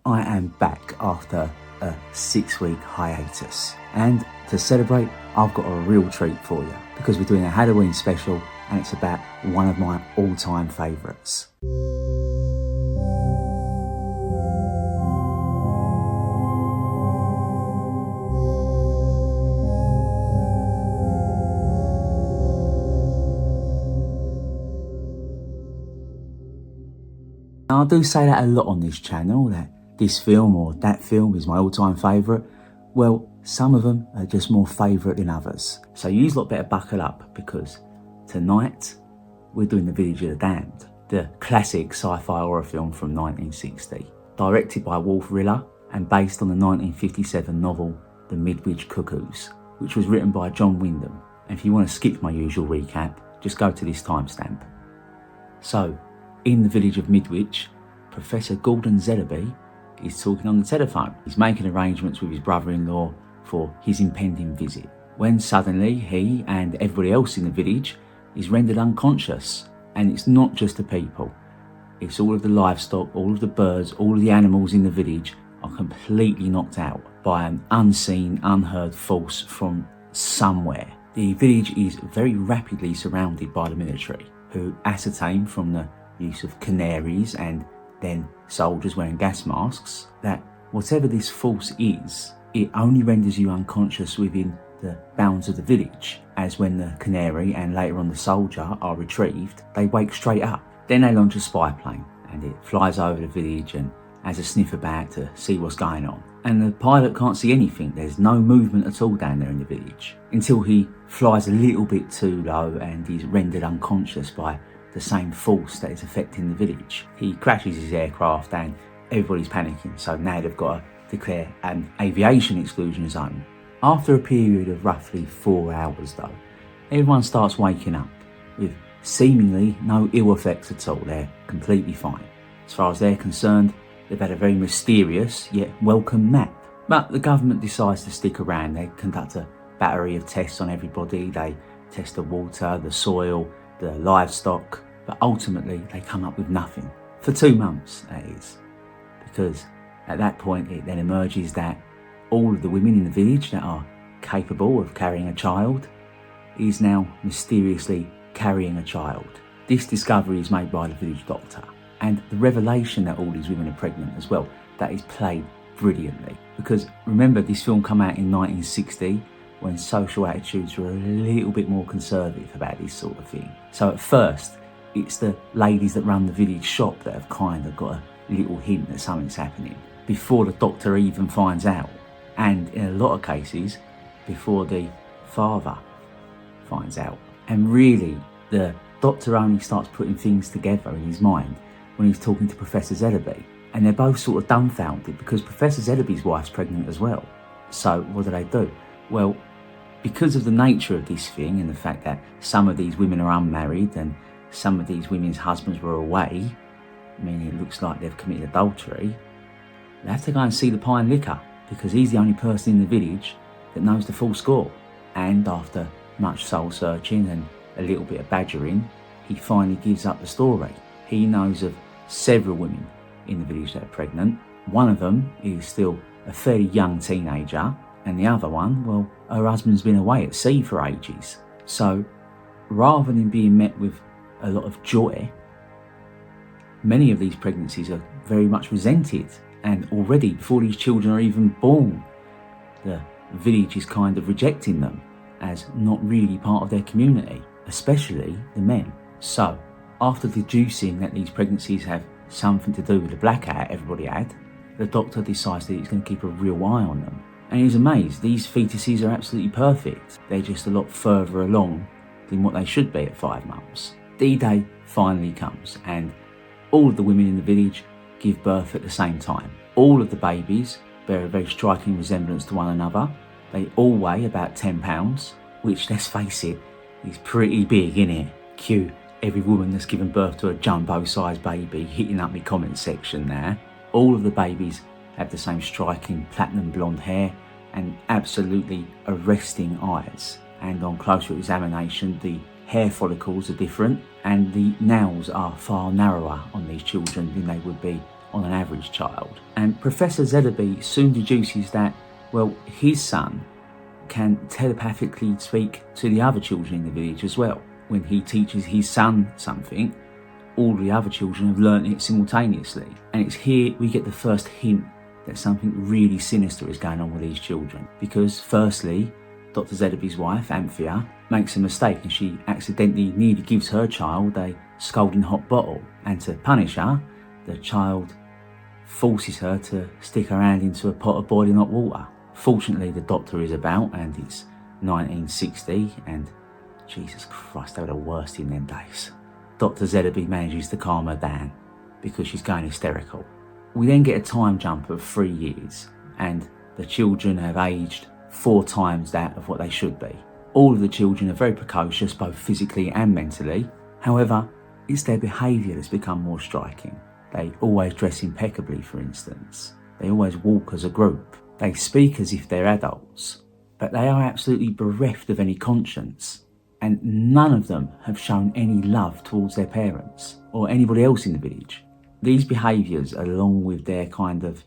I am back after a 6-week hiatus, and to celebrate I've got a real treat for you because we're doing a Halloween special and it's about one of my all-time favourites. Now, I do say that a lot on this channel, that this film or that film is my all-time favourite. Well, some of them are just more favourite than others. So you lot better buckle up, because tonight we're doing The Village of the Damned, the classic sci-fi horror film from 1960, directed by Wolf Riller and based on the 1957 novel The Midwich Cuckoos, which was written by John Wyndham. And if you want to skip my usual recap, just go to this timestamp. So, in the village of Midwich, Professor Gordon Zellaby is talking on the telephone. He's making arrangements with his brother-in-law for his impending visit, when suddenly he and everybody else in the village is rendered unconscious. And it's not just the people, it's all of the livestock, all of the birds, all of the animals in the village are completely knocked out by an unseen, unheard force from somewhere. The village is very rapidly surrounded by the military, who ascertain from the use of canaries and then soldiers wearing gas masks that whatever this force is, it only renders you unconscious within the bounds of the village, as when the canary and later on the soldier are retrieved, they wake straight up. Then they launch a spy plane and it flies over the village and has a sniff about to see what's going on. And the pilot can't see anything, there's no movement at all down there in the village, until he flies a little bit too low and is rendered unconscious by the same force that is affecting the village. He crashes his aircraft and everybody's panicking, so now they've got to declare an aviation exclusion zone. After a period of roughly 4 hours though, everyone starts waking up with seemingly no ill effects at all. They're completely fine. As far as they're concerned, they've had a very mysterious yet welcome nap. But the government decides to stick around. They conduct a battery of tests on everybody. They test the water, the soil, the livestock, but ultimately they come up with nothing. For 2 months, that is. Because at that point it then emerges that all of the women in the village that are capable of carrying a child is now mysteriously carrying a child. This discovery is made by the village doctor, and the revelation that all these women are pregnant as well, that is played brilliantly. Because remember, this film came out in 1960, when social attitudes were a little bit more conservative about this sort of thing. So at first, it's the ladies that run the village shop that have kind of got a little hint that something's happening, before the doctor even finds out. And in a lot of cases, before the father finds out. And really, the doctor only starts putting things together in his mind when he's talking to Professor Zellaby. And they're both sort of dumbfounded, because Professor Zellaby's wife's pregnant as well. So what do? Well, because of the nature of this thing and the fact that some of these women are unmarried and some of these women's husbands were away, meaning it looks like they've committed adultery, they have to go and see the pie and liquor, because he's the only person in the village that knows the full score. And after much soul searching and a little bit of badgering, he finally gives up the story. He knows of several women in the village that are pregnant. One of them is still a fairly young teenager, and the other one, well, her husband's been away at sea for ages. So rather than being met with a lot of joy, many of these pregnancies are very much resented. And already, before these children are even born, the village is kind of rejecting them as not really part of their community, especially the men. So, after deducing that these pregnancies have something to do with the blackout everybody had, the doctor decides that he's going to keep a real eye on them. And he's amazed, these fetuses are absolutely perfect. They're just a lot further along than what they should be at 5 months. D-Day finally comes, and all of the women in the village give birth at the same time. All of the babies bear a very striking resemblance to one another. They all weigh about 10 pounds, which, let's face it, is pretty big, innit? Cue every woman that's given birth to a jumbo-sized baby hitting up my comment section there. All of the babies have the same striking platinum blonde hair and absolutely arresting eyes. And on closer examination, the hair follicles are different and the nails are far narrower on these children than they would be on an average child. And Professor Zellaby soon deduces that, well, his son can telepathically speak to the other children in the village as well. When he teaches his son something, all the other children have learnt it simultaneously. And it's here we get the first hint that something really sinister is going on with these children. Because firstly, Dr. Zellaby's wife, Anthea, makes a mistake and she accidentally nearly gives her child a scalding hot bottle. And to punish her, the child forces her to stick her hand into a pot of boiling hot water. Fortunately, the doctor is about, and it's 1960, and Jesus Christ, they were the worst in them days. Dr. Zellaby manages to calm her down because she's going hysterical. We then get a time jump of 3 years, and the children have aged 4 times that of what they should be. All of the children are very precocious, both physically and mentally. However, it's their behaviour that's become more striking. They always dress impeccably, for instance. They always walk as a group. They speak as if they're adults, but they are absolutely bereft of any conscience, and none of them have shown any love towards their parents or anybody else in the village. These behaviours, along with their kind of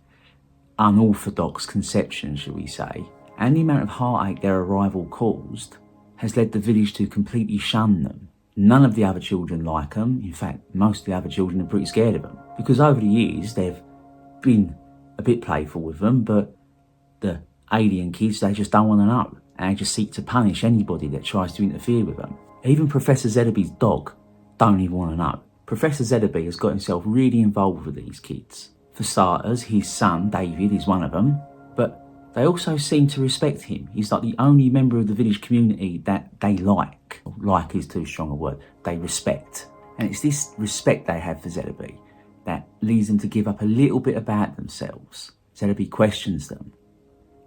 unorthodox conception, shall we say, and the amount of heartache their arrival caused, has led the village to completely shun them. None of the other children like them. In fact, most of the other children are pretty scared of them, because over the years they've been a bit playful with them, but the alien kids, they just don't want to know, and they just seek to punish anybody that tries to interfere with them. Even Professor Zellaby's dog don't even want to know. Professor Zellaby has got himself really involved with these kids. For starters, his son, David, is one of them, but they also seem to respect him. He's like the only member of the village community that they like. Like is too strong a word. They respect. And it's this respect they have for Zellaby that leads them to give up a little bit about themselves. Zellaby questions them,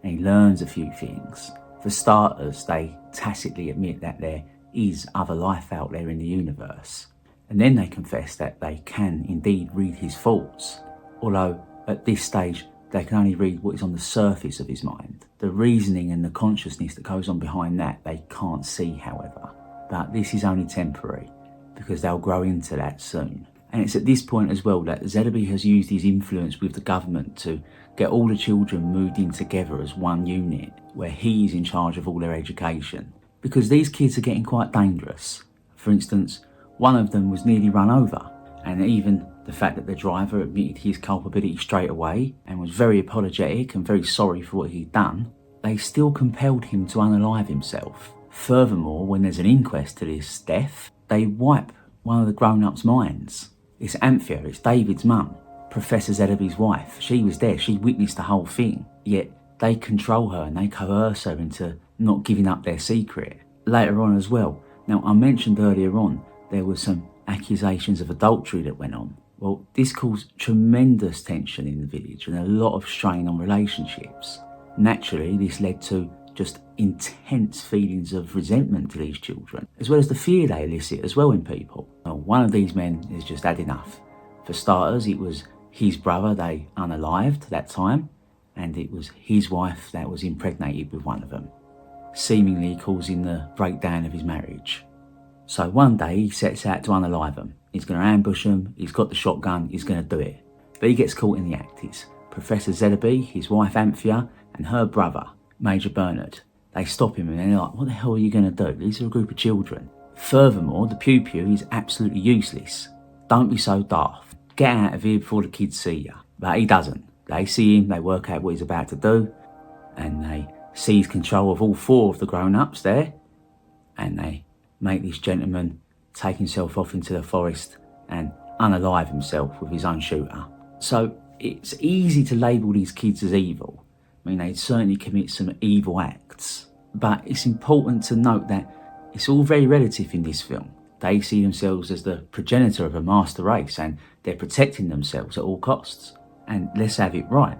and he learns a few things. For starters, they tacitly admit that there is other life out there in the universe. And then they confess that they can indeed read his thoughts, although at this stage they can only read what is on the surface of his mind. The reasoning and the consciousness that goes on behind that they can't see, however. But this is only temporary, because they'll grow into that soon. And it's at this point as well that Zellaby has used his influence with the government to get all the children moved in together as one unit, where he is in charge of all their education. Because these kids are getting quite dangerous. For instance, one of them was nearly run over, and even the fact that the driver admitted his culpability straight away and was very apologetic and very sorry for what he'd done, they still compelled him to unalive himself. Furthermore, when there's an inquest to this death, they wipe one of the grown-ups' minds. It's Anthea, it's David's mum, Professor Zellaby's wife. She was there, she witnessed the whole thing. Yet they control her and they coerce her into not giving up their secret. Later on as well, now I mentioned earlier on, there were some accusations of adultery that went on. Well, this caused tremendous tension in the village and a lot of strain on relationships. Naturally, this led to just intense feelings of resentment to these children, as well as the fear they elicit as well in people. Well, one of these men has just had enough. For starters, it was his brother they unalived that time, and it was his wife that was impregnated with one of them, seemingly causing the breakdown of his marriage. So one day he sets out to unalive them. He's going to ambush them, he's got the shotgun, he's going to do it. But he gets caught in the act. It's Professor Zellaby, his wife Anthea, and her brother, Major Bernard. They stop him and they're like, what the hell are you going to do? These are a group of children. Furthermore, the pew-pew is absolutely useless. Don't be so daft. Get out of here before the kids see you. But he doesn't. They see him, they work out what he's about to do, and they seize control of all 4 of the grown-ups there, and they make this gentleman take himself off into the forest and unalive himself with his own shooter. So it's easy to label these kids as evil. I mean, they certainly commit some evil acts, but it's important to note that it's all very relative in this film. They see themselves as the progenitor of a master race and they're protecting themselves at all costs. And let's have it right,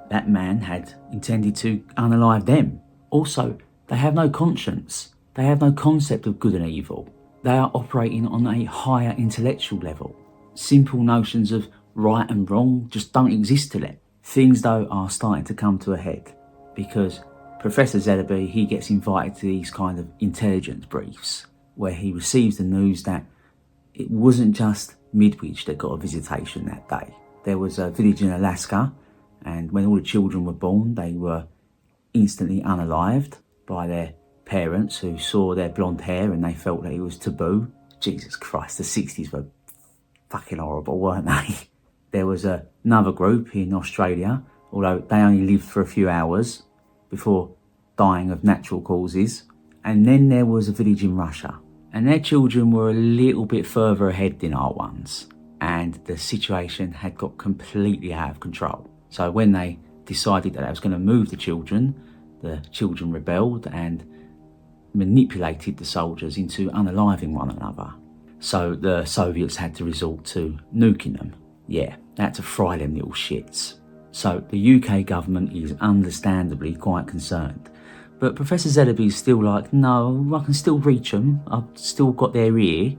that man had intended to unalive them. Also, they have no conscience. They have no concept of good and evil. They are operating on a higher intellectual level. Simple notions of right and wrong just don't exist to them. Things, though, are starting to come to a head because Professor Zellaby, he gets invited to these kind of intelligence briefs where he receives the news that it wasn't just Midwich that got a visitation that day. There was a village in Alaska, and when all the children were born, they were instantly unalived by their parents, who saw their blonde hair and they felt that it was taboo. Jesus Christ, the 60s were fucking horrible, weren't they? There was another group in Australia, although they only lived for a few hours before dying of natural causes. And then there was a village in Russia, and their children were a little bit further ahead than our ones, and the situation had got completely out of control. So when they decided that they was going to move the children rebelled and manipulated the soldiers into unaliving one another. So the Soviets had to resort to nuking them. Yeah, they had to fry them little shits. So the UK government is understandably quite concerned. But Professor Zellaby's still like, no, I can still reach them. I've still got their ear.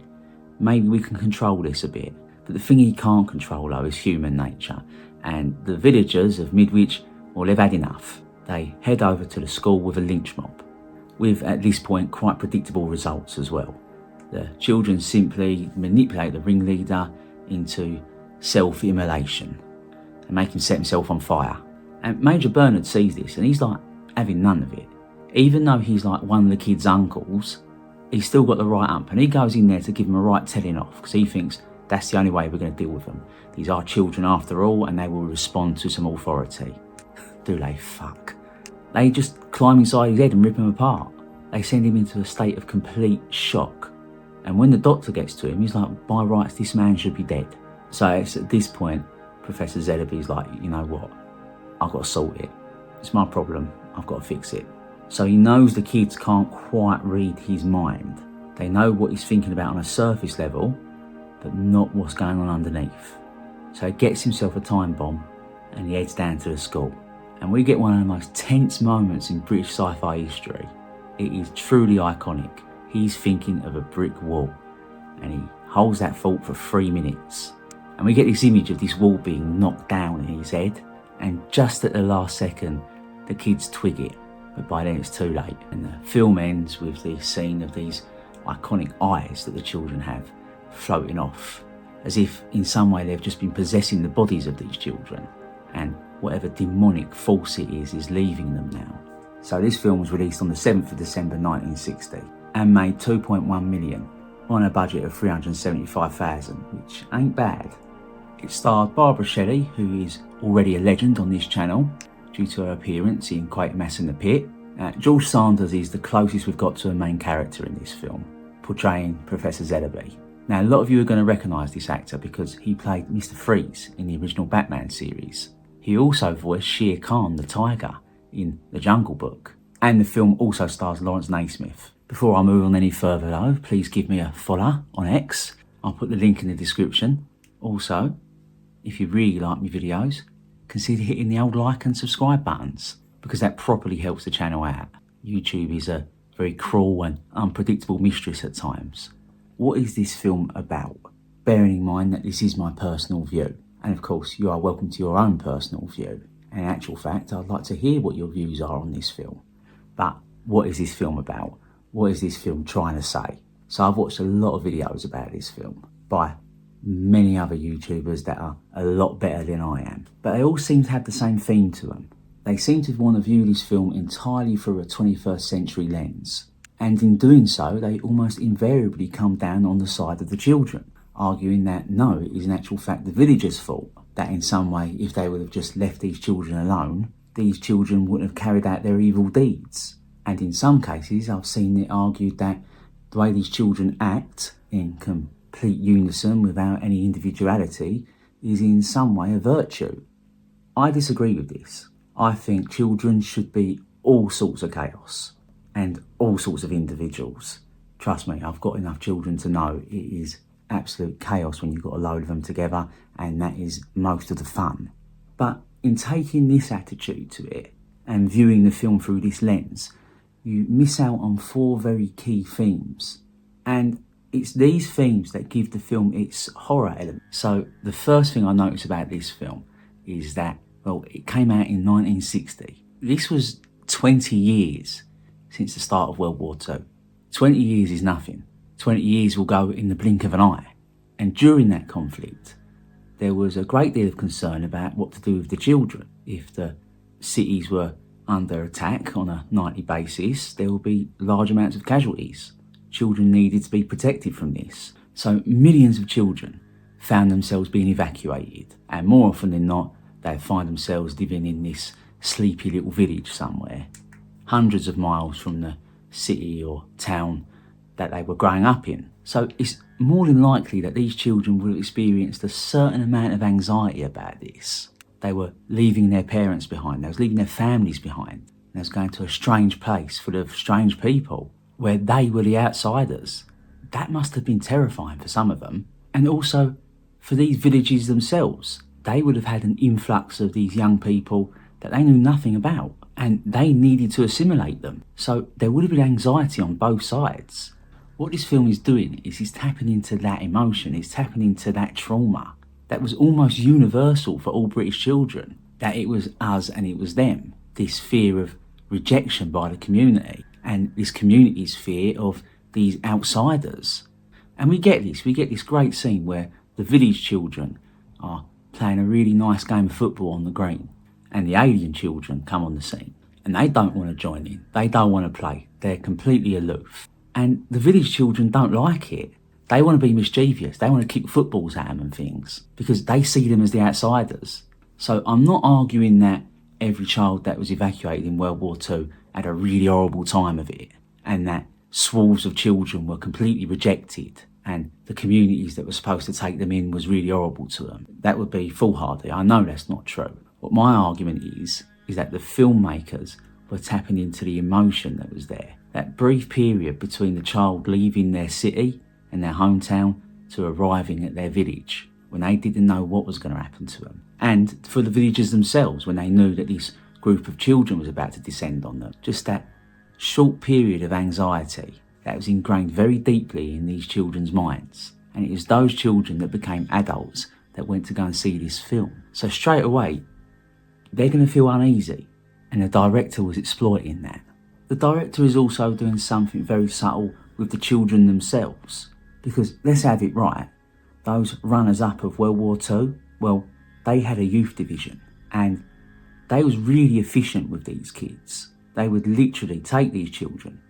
Maybe we can control this a bit. But the thing he can't control, though, is human nature. And the villagers of Midwich, well, they've had enough. They head over to the school with a lynch mob, with, at this point, quite predictable results as well. The children simply manipulate the ringleader into self-immolation and make him set himself on fire. And Major Bernard sees this, and he's like having none of it. Even though he's like one of the kids' uncles, he's still got the right ump, and he goes in there to give them a right telling off, because he thinks that's the only way we're going to deal with them. These are children after all, and they will respond to some authority. Do they fuck? They just climb inside his head and rip him apart. They send him into a state of complete shock. And when the doctor gets to him, he's like, by rights, this man should be dead. So it's at this point, Professor Zellaby's like, you know what? I've got to sort it. It's my problem. I've got to fix it. So he knows the kids can't quite read his mind. They know what he's thinking about on a surface level, but not what's going on underneath. So he gets himself a time bomb and he heads down to the school. And we get one of the most tense moments in British sci-fi history. It is truly iconic. He's thinking of a brick wall, and he holds that thought for 3 minutes. And we get this image of this wall being knocked down in his head, and just at the last second, the kids twig it. But by then it's too late, and the film ends with the scene of these iconic eyes that the children have floating off, as if in some way they've just been possessing the bodies of these children, and whatever demonic force it is leaving them now. So this film was released on the 7th of December 1960 and made 2.1 million on a budget of 375,000, which ain't bad. It starred Barbara Shelley, who is already a legend on this channel due to her appearance in Quatermass in the Pit. George Sanders is the closest we've got to a main character in this film, portraying Professor Zellaby. Now, a lot of you are going to recognise this actor because he played Mr. Freeze in the original Batman series. He also voiced Shere Khan the tiger in The Jungle Book. And the film also stars Lawrence Naismith. Before I move on any further though, please give me a follow on X. I'll put the link in the description. Also, if you really like my videos, consider hitting the old like and subscribe buttons, because that properly helps the channel out. YouTube is a very cruel and unpredictable mistress at times. What is this film about? Bearing in mind that this is my personal view. And of course, you are welcome to your own personal view. And in actual fact, I'd like to hear what your views are on this film. But what is this film about? What is this film trying to say? So I've watched a lot of videos about this film by many other YouTubers that are a lot better than I am. But they all seem to have the same theme to them. They seem to want to view this film entirely through a 21st century lens. And in doing so, they almost invariably come down on the side of the children, arguing that no, it is in actual fact the villagers' fault, that in some way, if they would have just left these children alone, these children wouldn't have carried out their evil deeds. And in some cases, I've seen it argued that the way these children act in complete unison without any individuality is in some way a virtue. I disagree with this. I think children should be all sorts of chaos and all sorts of individuals. Trust me, I've got enough children to know it is absolute chaos when you've got a load of them together, and that is most of the fun. But in taking this attitude to it and viewing the film through this lens, you miss out on 4 very key themes. And it's these themes that give the film its horror element. So the first thing I notice about this film is that, well, it came out in 1960. This was 20 years since the start of World War II. 20 years is nothing. 20 years will go in the blink of an eye. And during that conflict, there was a great deal of concern about what to do with the children. If the cities were under attack on a nightly basis, there would be large amounts of casualties. Children needed to be protected from this. So millions of children found themselves being evacuated, and more often than not, they'd find themselves living in this sleepy little village somewhere, hundreds of miles from the city or town that they were growing up in. So it's more than likely that these children would have experienced a certain amount of anxiety about this. They were leaving their parents behind, they was leaving their families behind, they was going to a strange place full of strange people where they were the outsiders. That must have been terrifying for some of them. And also for these villages themselves, they would have had an influx of these young people that they knew nothing about, and they needed to assimilate them. So there would have been anxiety on both sides. What this film is doing is it's tapping into that emotion, it's tapping into that trauma that was almost universal for all British children, that it was us and it was them. This fear of rejection by the community, and this community's fear of these outsiders. And we get this great scene where the village children are playing a really nice game of football on the green, and the alien children come on the scene, and they don't want to join in, they don't want to play, they're completely aloof. And the village children don't like it. They want to be mischievous, they want to kick footballs at them and things, because they see them as the outsiders. So I'm not arguing that every child that was evacuated in World War II had a really horrible time of it, and that swaths of children were completely rejected, and the communities that were supposed to take them in was really horrible to them. That would be foolhardy. I know that's not true. What my argument is that the filmmakers were tapping into the emotion that was there. That brief period between the child leaving their city and their hometown to arriving at their village, when they didn't know what was going to happen to them. And for the villagers themselves, when they knew that this group of children was about to descend on them. Just that short period of anxiety that was ingrained very deeply in these children's minds. And it was those children that became adults that went to go and see this film. So straight away, they're going to feel uneasy. And the director was exploiting that. The director is also doing something very subtle with the children themselves. Because let's have it right, those runners-up of World War II, well, they had a youth division. And they was really efficient with these kids. They would literally take these children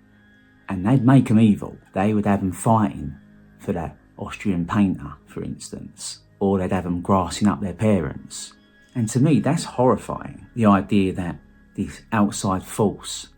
and they'd make them evil. They would have them fighting for that Austrian painter, for instance, or they'd have them grassing up their parents. And to me, that's horrifying. The idea that this outside force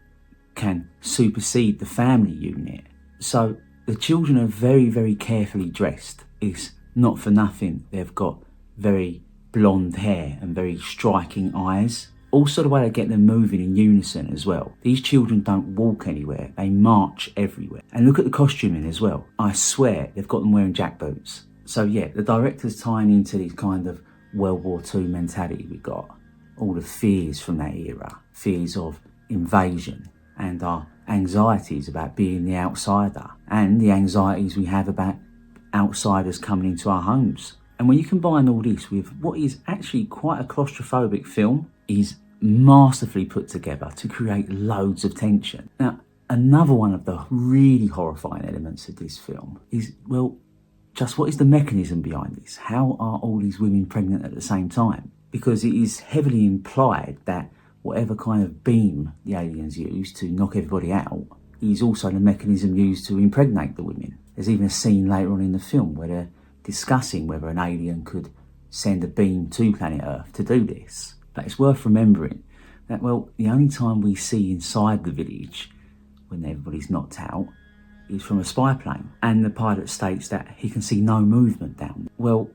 can supersede the family unit. So the children are very, very carefully dressed. It's not for nothing they've got very blonde hair and very striking eyes. Also the way they get them moving in unison as well. These children don't walk anywhere, they march everywhere. And look at the costuming as well. I swear they've got them wearing jackboots. So yeah, the director's tying into this kind of World War II mentality we got. All the fears from that era, fears of invasion, and our anxieties about being the outsider, and the anxieties we have about outsiders coming into our homes. And when you combine all this with what is actually quite a claustrophobic film, is masterfully put together to create loads of tension. Now, another one of the really horrifying elements of this film is, well, just what is the mechanism behind this? How are all these women pregnant at the same time? Because it is heavily implied that whatever kind of beam the aliens use to knock everybody out is also the mechanism used to impregnate the women. There's even a scene later on in the film where they're discussing whether an alien could send a beam to planet Earth to do this. But it's worth remembering that, well, the only time we see inside the village when everybody's knocked out is from a spy plane. And the pilot states that he can see no movement down. Well,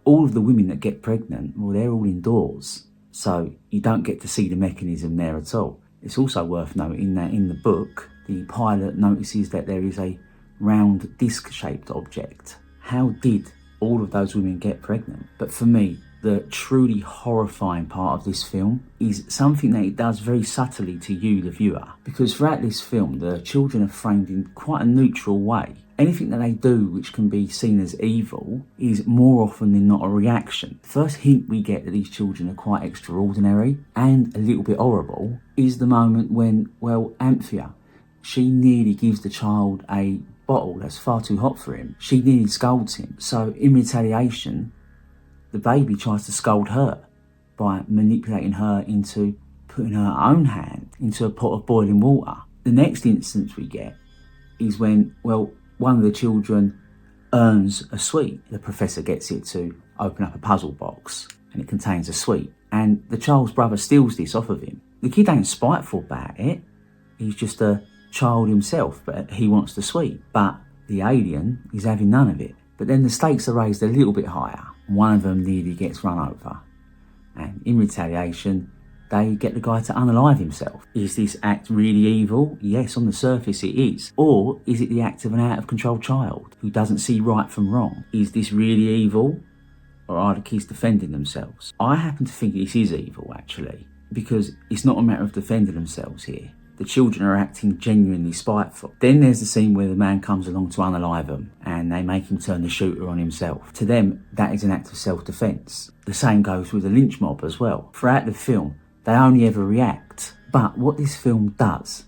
all of the women that get pregnant, well, they're all indoors. So you don't get to see the mechanism there at all. It's also worth noting that in the book, the pilot notices that there is a round disc-shaped object. How did all of those women get pregnant? But for me, the truly horrifying part of this film is something that it does very subtly to you, the viewer. Because throughout this film, the children are framed in quite a neutral way. Anything that they do which can be seen as evil is more often than not a reaction. The first hint we get that these children are quite extraordinary and a little bit horrible is the moment when, well, Anthea, she nearly gives the child a bottle that's far too hot for him. She nearly scolds him. So in retaliation, the baby tries to scold her by manipulating her into putting her own hand into a pot of boiling water. The next instance we get is when, well, one of the children earns a sweet. The professor gets it to open up a puzzle box and it contains a sweet. And the child's brother steals this off of him. The kid ain't spiteful about it. He's just a child himself, but he wants the sweet. But the alien is having none of it. But then the stakes are raised a little bit higher. One of them nearly gets run over. And in retaliation, they get the guy to unalive himself. Is this act really evil? Yes, on the surface it is. Or is it the act of an out-of-control child who doesn't see right from wrong? Is this really evil? Or are the kids defending themselves? I happen to think this is evil, actually, because it's not a matter of defending themselves here. The children are acting genuinely spiteful. Then there's the scene where the man comes along to unalive them and they make him turn the shooter on himself. To them, that is an act of self-defence. The same goes with the lynch mob as well. Throughout the film, they only ever react. But what this film does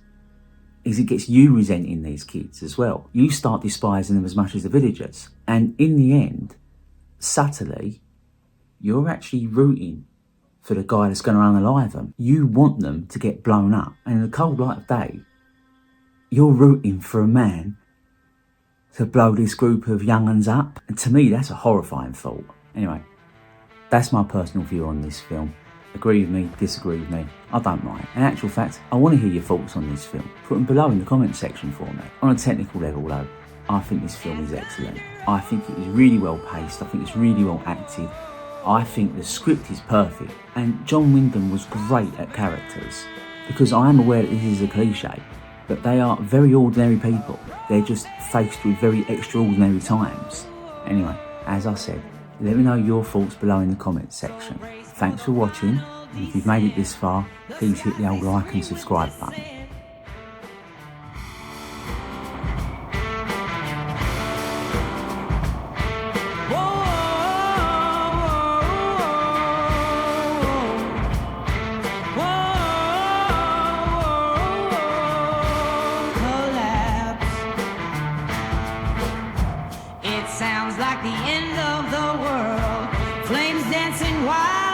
is it gets you resenting these kids as well. You start despising them as much as the villagers. And in the end, subtly, you're actually rooting for the guy that's going to unalive them. You want them to get blown up. And in the cold light of day, you're rooting for a man to blow this group of young'uns up. And to me, that's a horrifying thought. Anyway, that's my personal view on this film. Agree with me, disagree with me, I don't mind. In actual fact, I want to hear your thoughts on this film. Put them below in the comments section for me. On a technical level though, I think this film is excellent. I think it is really well paced, I think it's really well acted. I think the script is perfect, and John Wyndham was great at characters, because I am aware that this is a cliche, but they are very ordinary people. They're just faced with very extraordinary times. Anyway, as I said, let me know your thoughts below in the comments section. Thanks for watching, and if you've made it this far, please hit the old like and subscribe button. Sounds like the end of the world. Flames dancing wild.